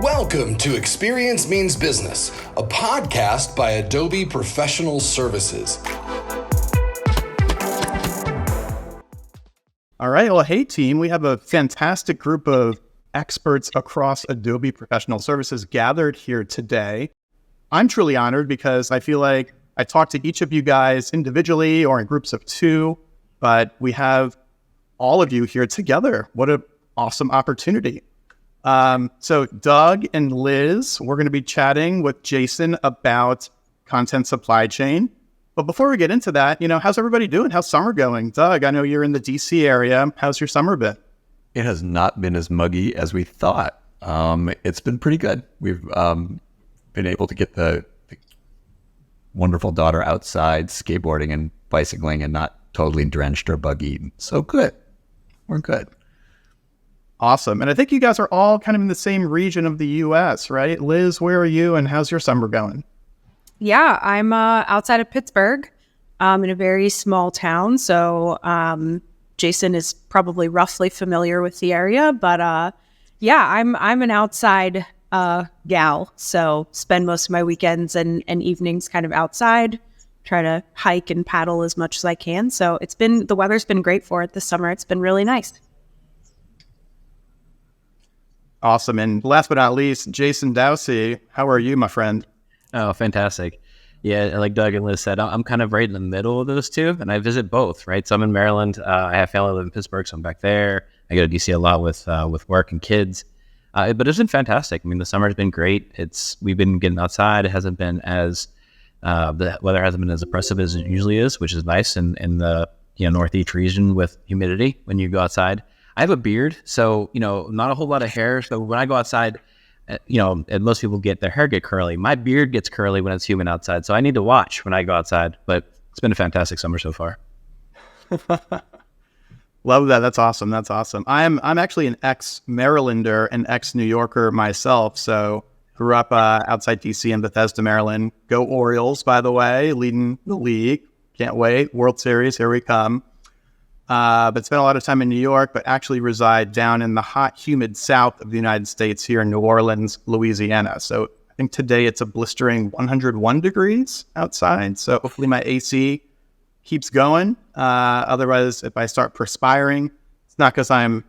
Welcome to Experience Means Business, a podcast by Adobe Professional Services. All right. Well, hey, team, we have a fantastic group of experts across Adobe Professional Services gathered here today. I'm truly honored because I feel like I talked to each of you guys individually or in groups of two, but we have all of you here together. What an awesome opportunity. So Doug and Liz, we're going to be chatting with Jason about content supply chain. But before we get into that, how's everybody doing? How's summer going? Doug, I know you're in the DC area. How's your summer been? It has not been as muggy as we thought. It's been pretty good. We've been able to get the wonderful daughter outside skateboarding and bicycling and not totally drenched or buggy. So good. We're good. Awesome. And I think you guys are all kind of in the same region of the U.S., right? Liz, where are you and how's your summer going? Yeah, I'm outside of Pittsburgh in a very small town. So Jason is probably roughly familiar with the area. But yeah, I'm an outside gal. So spend most of my weekends and evenings kind of outside, try to hike and paddle as much as I can. So the weather's been great for it this summer. It's been really nice. Awesome. And last but not least, Jason Dausey, how are you, my friend? Oh, fantastic. Yeah, like Doug and Liz said, I'm kind of right in the middle of those two, and I visit both, right? So I'm in Maryland. I have family live in Pittsburgh, so I'm back there. I go to DC a lot with work and kids. But it's been fantastic. I mean, the summer's been great. We've been getting outside. It hasn't been the weather hasn't been as oppressive as it usually is, which is nice in the northeast region with humidity when you go outside. I have a beard, so, not a whole lot of hair. So when I go outside, and most people get their hair curly. My beard gets curly when it's humid outside. So I need to watch when I go outside, but it's been a fantastic summer so far. Love that. That's awesome. That's awesome. I'm actually an ex-Marylander and ex-New Yorker myself. So grew up outside DC in Bethesda, Maryland. Go Orioles, by the way, leading the league. Can't wait. World Series, here we come. But spent a lot of time in New York, but actually reside down in the hot, humid south of the United States here in New Orleans, Louisiana. So I think today it's a blistering 101 degrees outside. So hopefully my AC keeps going. Otherwise, if I start perspiring, it's not because I'm,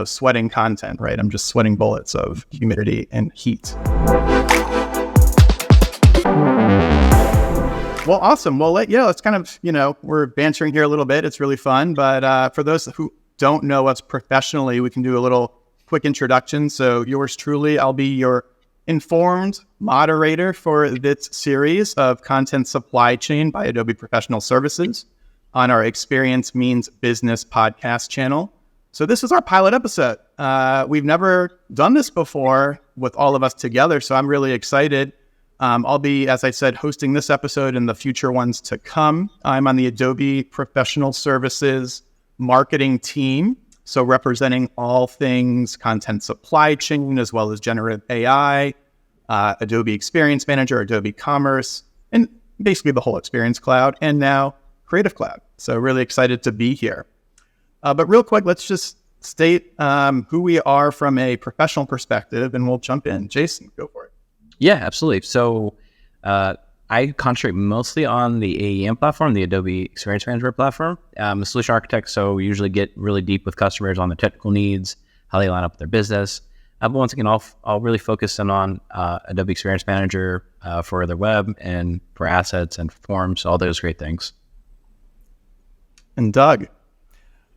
sweating content, right? I'm just sweating bullets of humidity and heat. Well, awesome. Well, let's kind of, we're bantering here a little bit. It's really fun. But for those who don't know us professionally, we can do a little quick introduction. So yours truly, I'll be your informed moderator for this series of Content Supply Chain by Adobe Professional Services on our Experience Means Business podcast channel. So this is our pilot episode. We've never done this before with all of us together. So I'm really excited. I'll be, as I said, hosting this episode and the future ones to come. I'm on the Adobe Professional Services marketing team, so representing all things content supply chain, as well as generative AI, Adobe Experience Manager, Adobe Commerce, and basically the whole Experience Cloud, and now Creative Cloud. So really excited to be here. But real quick, let's just state who we are from a professional perspective, and we'll jump in. Jason, go for it. Yeah, absolutely. So I concentrate mostly on the AEM platform, the Adobe Experience Manager platform. I'm a solution architect, so we usually get really deep with customers on the technical needs, how they line up with their business. But once again, I'll really focus in on Adobe Experience Manager for their web and for assets and forms, all those great things. And Doug?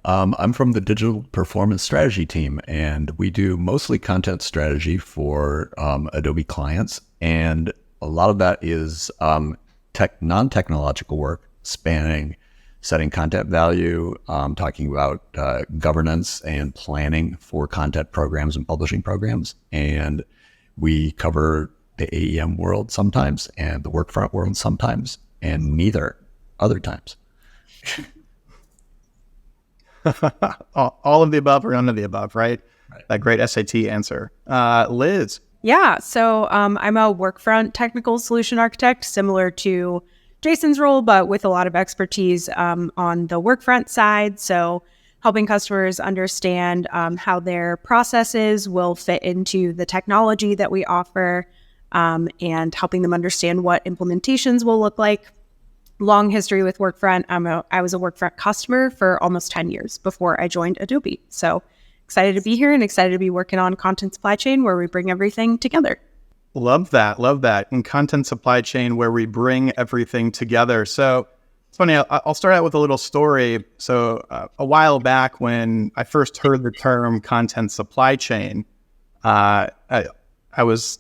I'm from the digital performance strategy team, and we do mostly content strategy for Adobe clients. And a lot of that is non-technological work spanning setting content value, talking about governance and planning for content programs and publishing programs. And we cover the AEM world sometimes and the Workfront world sometimes, and neither other times. All of the above or none of the above, right? That great SAT answer. Liz. Yeah, so I'm a Workfront technical solution architect, similar to Jason's role, but with a lot of expertise on the Workfront side. So helping customers understand how their processes will fit into the technology that we offer, and helping them understand what implementations will look like. Long history with Workfront. I was a Workfront customer for almost 10 years before I joined Adobe. So excited to be here and excited to be working on content supply chain where we bring everything together. Love that. Love that. And content supply chain where we bring everything together. So it's funny, I'll start out with a little story. So a while back when I first heard the term content supply chain, I was,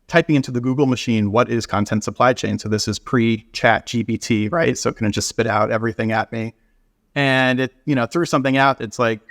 typing into the Google machine, what is content supply chain? So this is pre-chat GPT, right? So it can just spit out everything at me. And it, threw something out. It's like,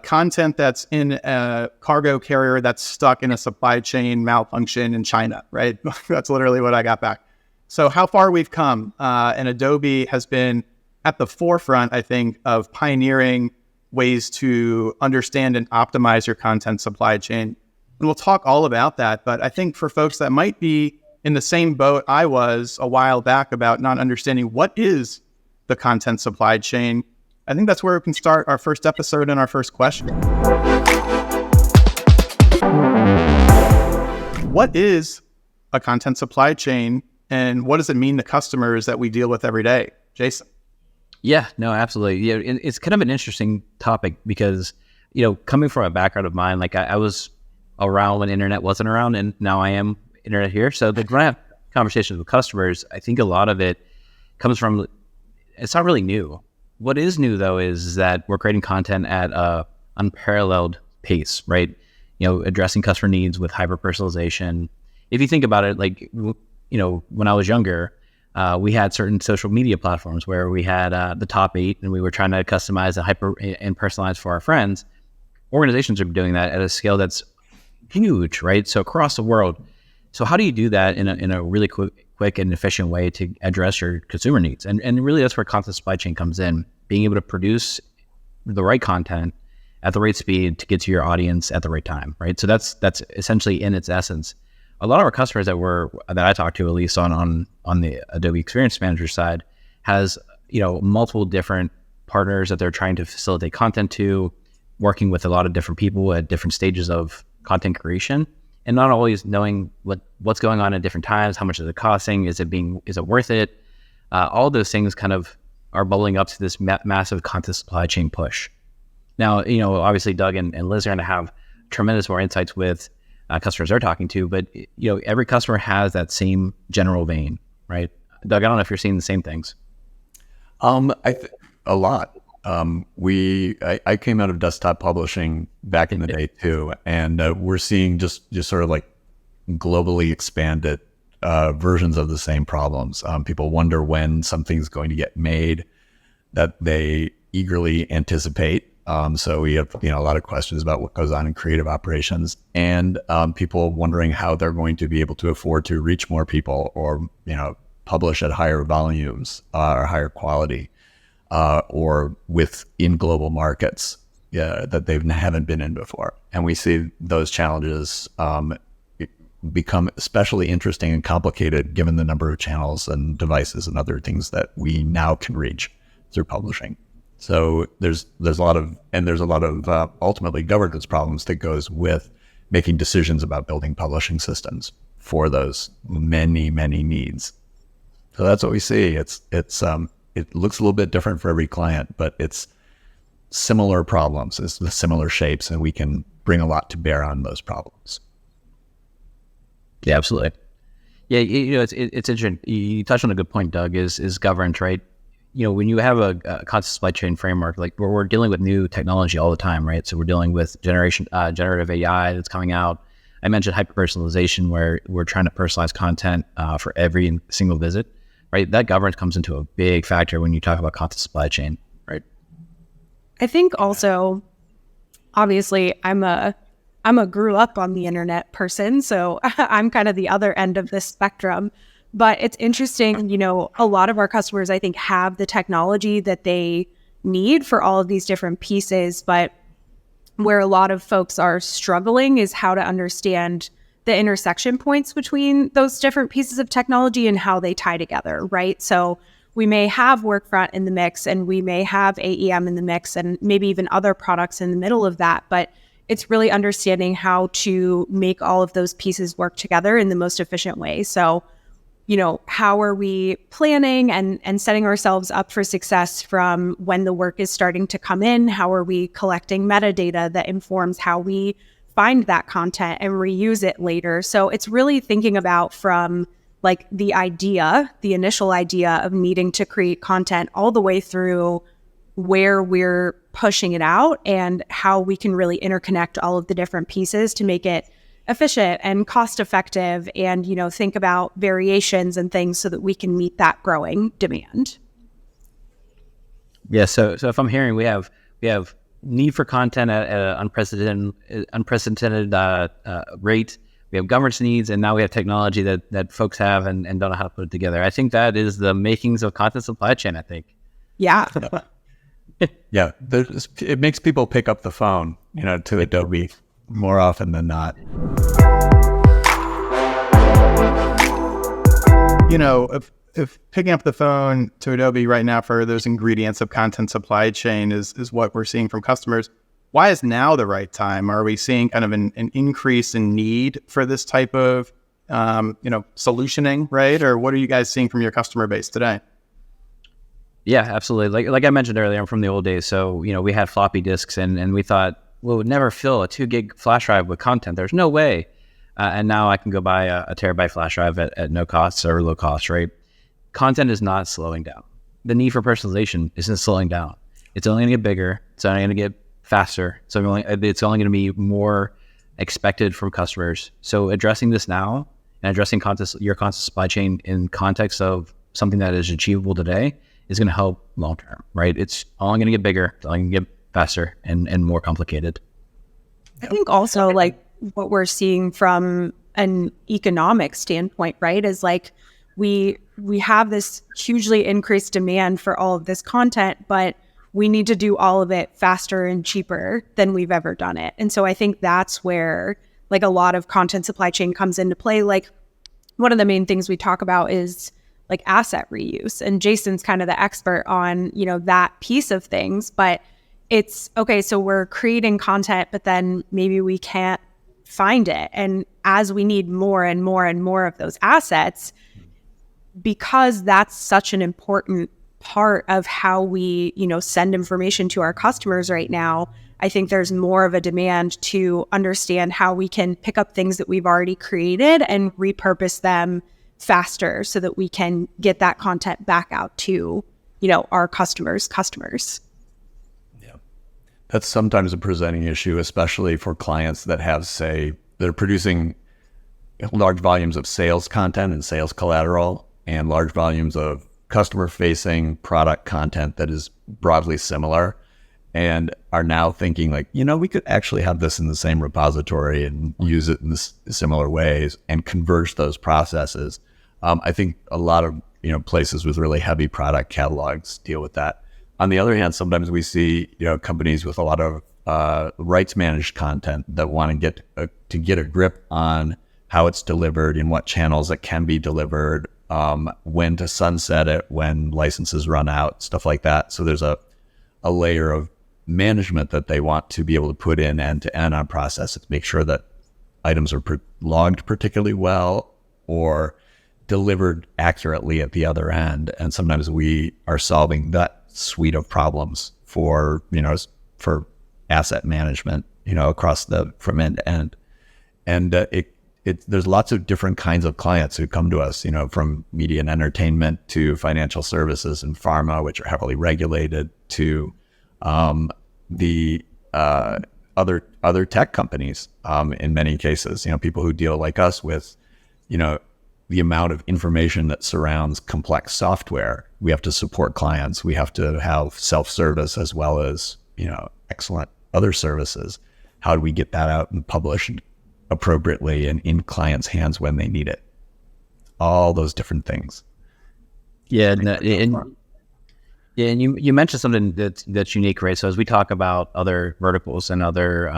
content that's in a cargo carrier that's stuck in a supply chain malfunction in China, right? That's literally what I got back. So how far we've come. And Adobe has been at the forefront, I think, of pioneering ways to understand and optimize your content supply chain. And we'll talk all about that. But I think for folks that might be in the same boat I was a while back about not understanding what is the content supply chain, I think that's where we can start our first episode and our first question. What is a content supply chain and what does it mean to customers that we deal with every day? Jason? Yeah, no, absolutely. Yeah, it's kind of an interesting topic because, coming from a background of mine, like I was around when internet wasn't around, and now I am internet here. So when I have conversations with customers, I think a lot of it comes from, it's not really new. What is new though is that we're creating content at a unparalleled pace, right? Addressing customer needs with hyper personalization. If you think about it, like, when I was younger, we had certain social media platforms where we had the top 8 and we were trying to customize and personalize for our friends. Organizations are doing that at a scale that's huge, right? So across the world. So how do you do that in a really quick and efficient way to address your consumer needs? And really that's where content supply chain comes in, being able to produce the right content at the right speed to get to your audience at the right time, right? So that's essentially in its essence. A lot of our customers that I talk to, at least on the Adobe Experience Manager side, has multiple different partners that they're trying to facilitate content to, working with a lot of different people at different stages of content creation, and not always knowing what's going on at different times. How much is it costing? Is it worth it? All those things kind of are bubbling up to this massive content supply chain push. Now, obviously Doug and Liz are going to have tremendous more insights with customers they're talking to, but every customer has that same general vein, right? Doug, I don't know if you're seeing the same things. A lot. I came out of desktop publishing back in the day too, and we're seeing just sort of like globally expanded versions of the same problems. People wonder when something's going to get made that they eagerly anticipate. So we have a lot of questions about what goes on in creative operations, and people wondering how they're going to be able to afford to reach more people or publish at higher volumes or higher quality. Or in global markets that they haven't been in before. And we see those challenges become especially interesting and complicated given the number of channels and devices and other things that we now can reach through publishing. So there's a lot of ultimately governance problems that goes with making decisions about building publishing systems for those many, many needs. So that's what we see. It looks a little bit different for every client, but it's similar problems, it's the similar shapes, and we can bring a lot to bear on those problems. Yeah, absolutely. Yeah, it's interesting. You touched on a good point, Doug, is governance, right? When you have a content supply chain framework, like we're dealing with new technology all the time, right? So we're dealing with generative AI that's coming out. I mentioned hyper-personalization, where we're trying to personalize content for every single visit. Right, that governance comes into a big factor when you talk about content supply chain, right? I think also, obviously, I'm a grew up on the internet person, so I'm kind of the other end of this spectrum. But it's interesting, a lot of our customers, I think, have the technology that they need for all of these different pieces. But where a lot of folks are struggling is how to understand the intersection points between those different pieces of technology and how they tie together, right? So we may have Workfront in the mix, and we may have AEM in the mix, and maybe even other products in the middle of that. But it's really understanding how to make all of those pieces work together in the most efficient way. So, how are we planning and setting ourselves up for success from when the work is starting to come in? How are we collecting metadata that informs how we find that content and reuse it later? So it's really thinking about from like the initial idea of needing to create content all the way through where we're pushing it out and how we can really interconnect all of the different pieces to make it efficient and cost effective, and think about variations and things so that we can meet that growing demand. Yeah. So if I'm hearing, we have need for content at an unprecedented rate. We have governance needs, and now we have technology that folks have and don't know how to put it together. I think that is the makings of content supply chain, I think. Yeah. Yeah. It makes people pick up the phone, to Adobe more often than not. If picking up the phone to Adobe right now for those ingredients of content supply chain is what we're seeing from customers, why is now the right time? Are we seeing kind of an increase in need for this type of, solutioning, right? Or what are you guys seeing from your customer base today? Yeah, absolutely. Like I mentioned earlier, I'm from the old days. So, we had floppy disks and we thought, well, it would never fill a 2 gig flash drive with content. There's no way. And now I can go buy a terabyte flash drive at no cost or low cost, right? Content is not slowing down. The need for personalization isn't slowing down. It's only going to get bigger. It's only going to get faster. So it's only going to be more expected from customers. So addressing this now and addressing your content supply chain in context of something that is achievable today is going to help long term, right? It's only going to get bigger. It's only going to get faster and more complicated. I think also like what we're seeing from an economic standpoint, right, is like we have this hugely increased demand for all of this content, but we need to do all of it faster and cheaper than we've ever done it. And so I think that's where like a lot of content supply chain comes into play. Like one of the main things we talk about is like asset reuse, and Jason's kind of the expert on, that piece of things. But it's okay, so we're creating content, but then maybe we can't find it. And as we need more and more and more of those assets, because that's such an important part of how we, send information to our customers right now, I think there's more of a demand to understand how we can pick up things that we've already created and repurpose them faster so that we can get that content back out to, our customers. That's sometimes a presenting issue, especially for clients that have, say, they're producing large volumes of sales content and sales collateral and large volumes of customer-facing product content that is broadly similar, and are now thinking like, we could actually have this in the same repository and use it in similar ways and converge those processes. I think a lot of places with really heavy product catalogs deal with that. On the other hand, sometimes we see companies with a lot of rights managed content that want to get a grip on how it's delivered, in what channels it can be delivered, when to sunset it, when licenses run out, stuff like that. So there's a layer of management that they want to be able to put in end to end on processes, make sure that items are logged particularly well or delivered accurately at the other end. And sometimes we are solving that suite of problems for asset management, across from end to end. And there's lots of different kinds of clients who come to us, from media and entertainment to financial services and pharma, which are heavily regulated, to the other tech companies, in many cases, people who deal like us with, the amount of information that surrounds complex software. We have to support clients. We have to have self-service as well as, excellent other services. How do we get that out and published appropriately and in clients' hands when they need it? All those different things. Yeah, and you mentioned something that's unique, right? So as we talk about other verticals and other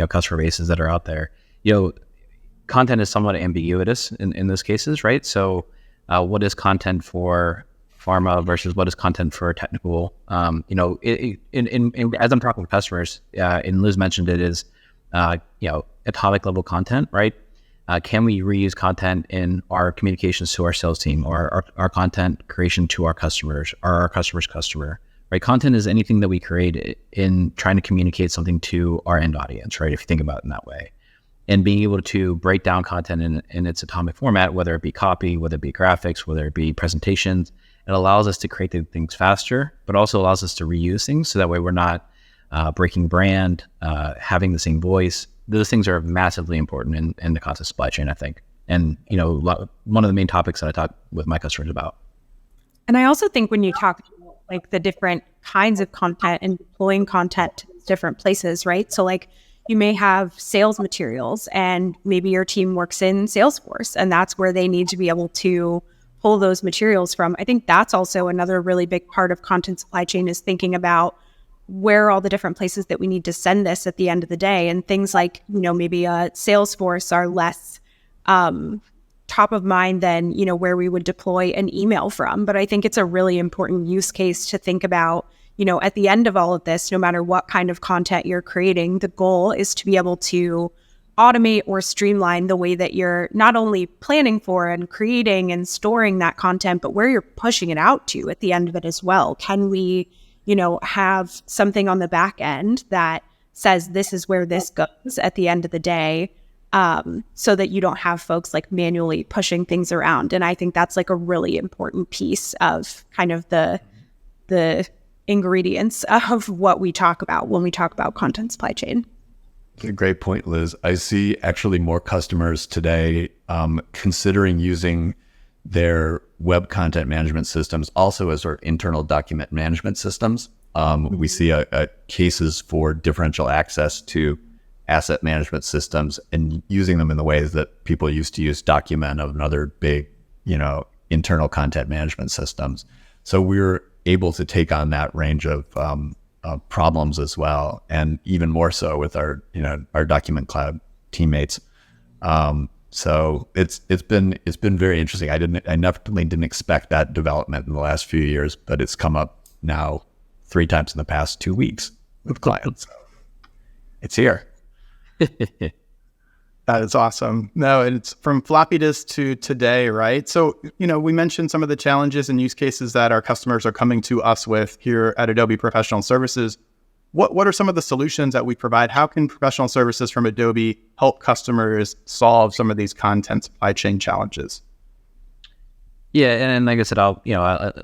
customer bases that are out there, content is somewhat ambiguous in those cases, right? So what is content for pharma versus what is content for technical. As I'm talking to customers, and Liz mentioned it, is atomic level content, right? Can we reuse content in our communications to our sales team, or our content creation to our customers, or our customer's customer, right? Content is anything that we create in trying to communicate something to our end audience, right? If you think about it in that way. And being able to break down content in its atomic format, whether it be copy, whether it be graphics, whether it be presentations, it allows us to create things faster, but also allows us to reuse things. So that way we're not breaking brand, having the same voice. Those things are massively important in the content supply chain, I think. And, one of the main topics that I talk with my customers about. And I also think when you talk about like the different kinds of content and deploying content to different places, right? So like, you may have sales materials and maybe your team works in Salesforce, and that's where they need to be able to pull those materials from. I think that's also another really big part of content supply chain, is thinking about where are all the different places that we need to send this at the end of the day. And things like, maybe Salesforce are less top of mind than, where we would deploy an email from. But I think it's a really important use case to think about. At the end of all of this, no matter what kind of content you're creating, the goal is to be able to automate or streamline the way that you're not only planning for and creating and storing that content, but where you're pushing it out to at the end of it as well. Can we, have something on the back end that says this is where this goes at the end of the day, so that you don't have folks like manually pushing things around. And I think that's like a really important piece of kind of the ingredients of what we talk about when we talk about content supply chain. That's a great point, Liz. I see actually more customers today considering using their web content management systems also as our internal document management systems. We see cases for differential access to asset management systems and using them in the ways that people used to use Document of another big, internal content management systems. So we're able to take on that range of problems as well, and even more so with our Document Cloud teammates. So it's been very interesting. I definitely didn't expect that development in the last few years, but it's come up now 3 times in the past 2 weeks with clients. So it's here. That is awesome. No, it's from floppy disk to today, right? So, we mentioned some of the challenges and use cases that our customers are coming to us with here at Adobe Professional Services. What are some of the solutions that we provide? How can professional services from Adobe help customers solve some of these content supply chain challenges? Yeah, and like I said,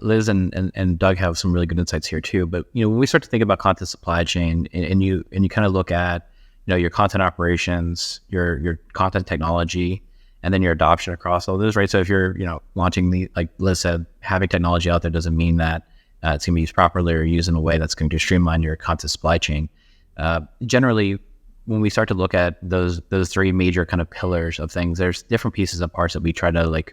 Liz and Doug have some really good insights here too. But when we start to think about content supply chain, and you kind of look at your content operations, your content technology, and then your adoption across all those, right? So if you're, launching like Liz said, having technology out there doesn't mean that it's going to be used properly or used in a way that's going to streamline your content supply chain. Generally, when we start to look at those 3 major kind of pillars of things, there's different pieces and parts that we try to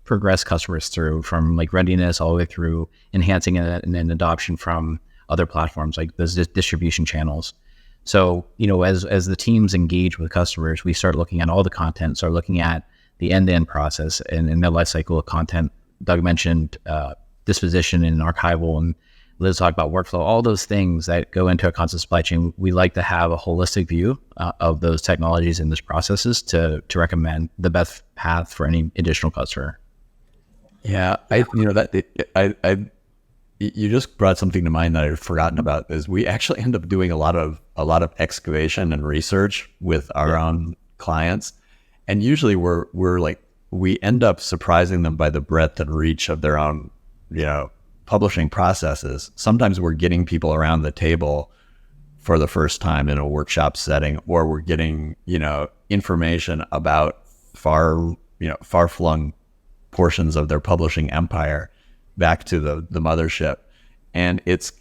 progress customers through, from like readiness all the way through enhancing and then adoption from other platforms like those distribution channels. So, as the teams engage with customers, we start looking at all the content, start looking at the end-to-end process and the life cycle of content. Doug mentioned disposition and archival, and Liz talked about workflow, all those things that go into a content supply chain. We like to have a holistic view of those technologies and those processes to recommend the best path for any additional customer. Yeah, you just brought something to mind that I'd forgotten about. Is we actually end up doing a lot of excavation and research with our own clients, and usually we end up surprising them by the breadth and reach of their own publishing processes. Sometimes we're getting people around the table for the first time in a workshop setting, or we're getting information about far-flung portions of their publishing empire back to the mothership. And it's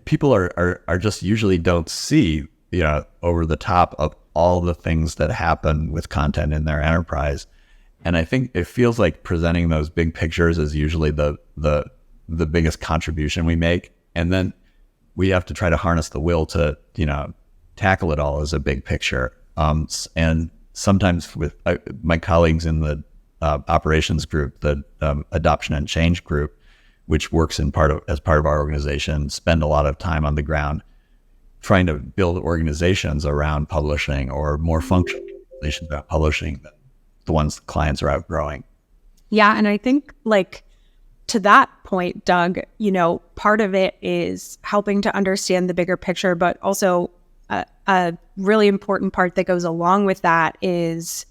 people are just usually don't see over the top of all the things that happen with content in their enterprise. And I think it feels like presenting those big pictures is usually the biggest contribution we make, and then we have to try to harness the will to tackle it all as a big picture. And sometimes with my colleagues in the operations group, the adoption and change group, which works as part of our organization, spend a lot of time on the ground trying to build organizations around publishing, or more functional organizations about publishing than the ones clients are outgrowing. Yeah. And I think to that point, Doug, part of it is helping to understand the bigger picture, but also a really important part that goes along with that is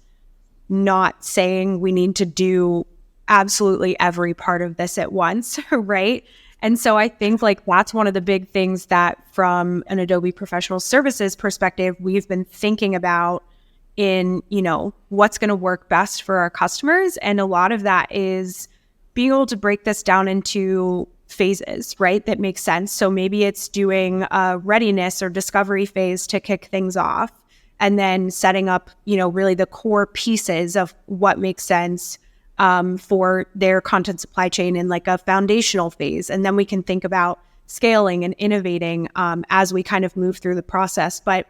not saying we need to do absolutely every part of this at once, right? And so I think that's one of the big things that from an Adobe Professional Services perspective, we've been thinking about in, what's going to work best for our customers. And a lot of that is being able to break this down into phases, right? That makes sense. So maybe it's doing a readiness or discovery phase to kick things off, and then setting up, really the core pieces of what makes sense for their content supply chain in a foundational phase. And then we can think about scaling and innovating as we kind of move through the process. But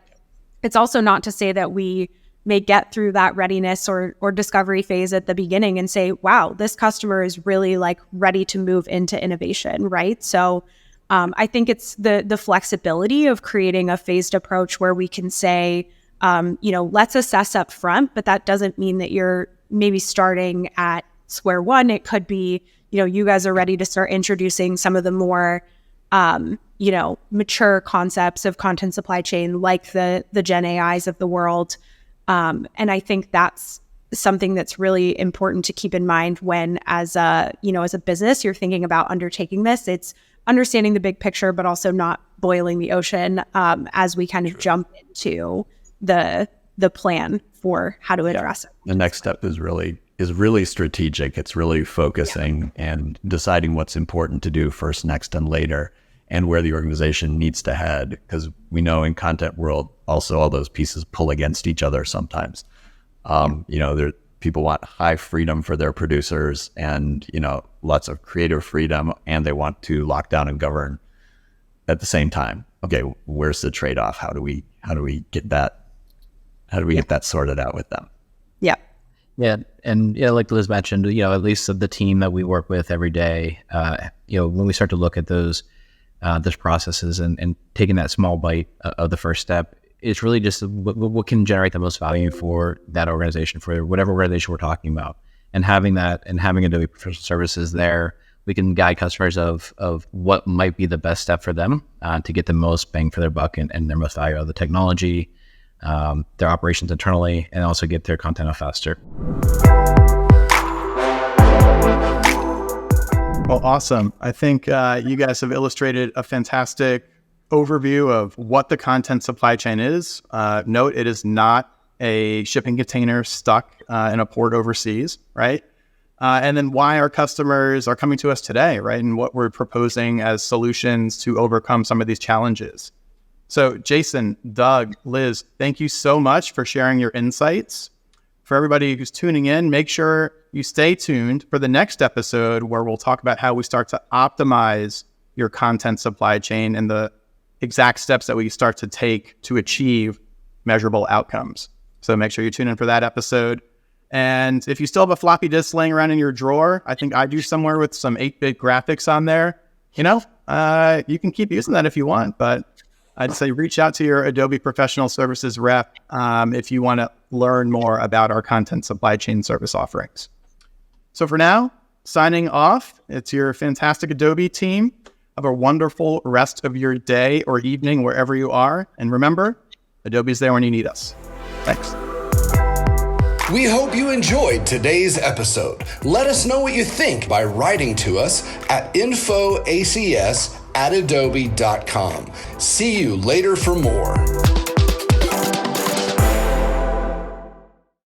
it's also not to say that we may get through that readiness or discovery phase at the beginning and say, wow, this customer is really ready to move into innovation, right? So I think it's the flexibility of creating a phased approach where we can say, let's assess up front, but that doesn't mean that you're maybe starting at square one. It could be, you guys are ready to start introducing some of the more, mature concepts of content supply chain, like the Gen AIs of the world. And I think that's something that's really important to keep in mind when, as a business, you're thinking about undertaking this. It's understanding the big picture, but also not boiling the ocean as we kind of jump into the plan for how to address it. The next step is really strategic. It's really focusing and deciding what's important to do first, next, and later, and where the organization needs to head. Because we know in content world, also all those pieces pull against each other sometimes. People want high freedom for their producers and, lots of creative freedom, and they want to lock down and govern at the same time. Okay, where's the trade-off? How do we get that? How do we get that sorted out with them? Yeah. Yeah. And like Liz mentioned, at least the team that we work with every day, when we start to look at those processes and taking that small bite of the first step, it's really just what can generate the most value for that organization, for whatever organization we're talking about. And having Adobe Professional Services there, we can guide customers of what might be the best step for them to get the most bang for their buck and their most value out of the technology, their operations internally, and also get their content out faster. Well, awesome. I think you guys have illustrated a fantastic overview of what the content supply chain is. Note, it is not a shipping container stuck in a port overseas, right? And then why our customers are coming to us today, right? And what we're proposing as solutions to overcome some of these challenges. So Jason, Doug, Liz, thank you so much for sharing your insights. For everybody who's tuning in, make sure you stay tuned for the next episode where we'll talk about how we start to optimize your content supply chain and the exact steps that we start to take to achieve measurable outcomes. So make sure you tune in for that episode. And if you still have a floppy disk laying around in your drawer, I think I do somewhere with some 8-bit graphics on there, you can keep using that if you want, but I'd say reach out to your Adobe Professional Services rep if you want to learn more about our content supply chain service offerings. So for now, signing off, it's your fantastic Adobe team. Have a wonderful rest of your day or evening wherever you are. And remember, Adobe's there when you need us. Thanks. We hope you enjoyed today's episode. Let us know what you think by writing to us at infoacs@adobe.com. See you later for more.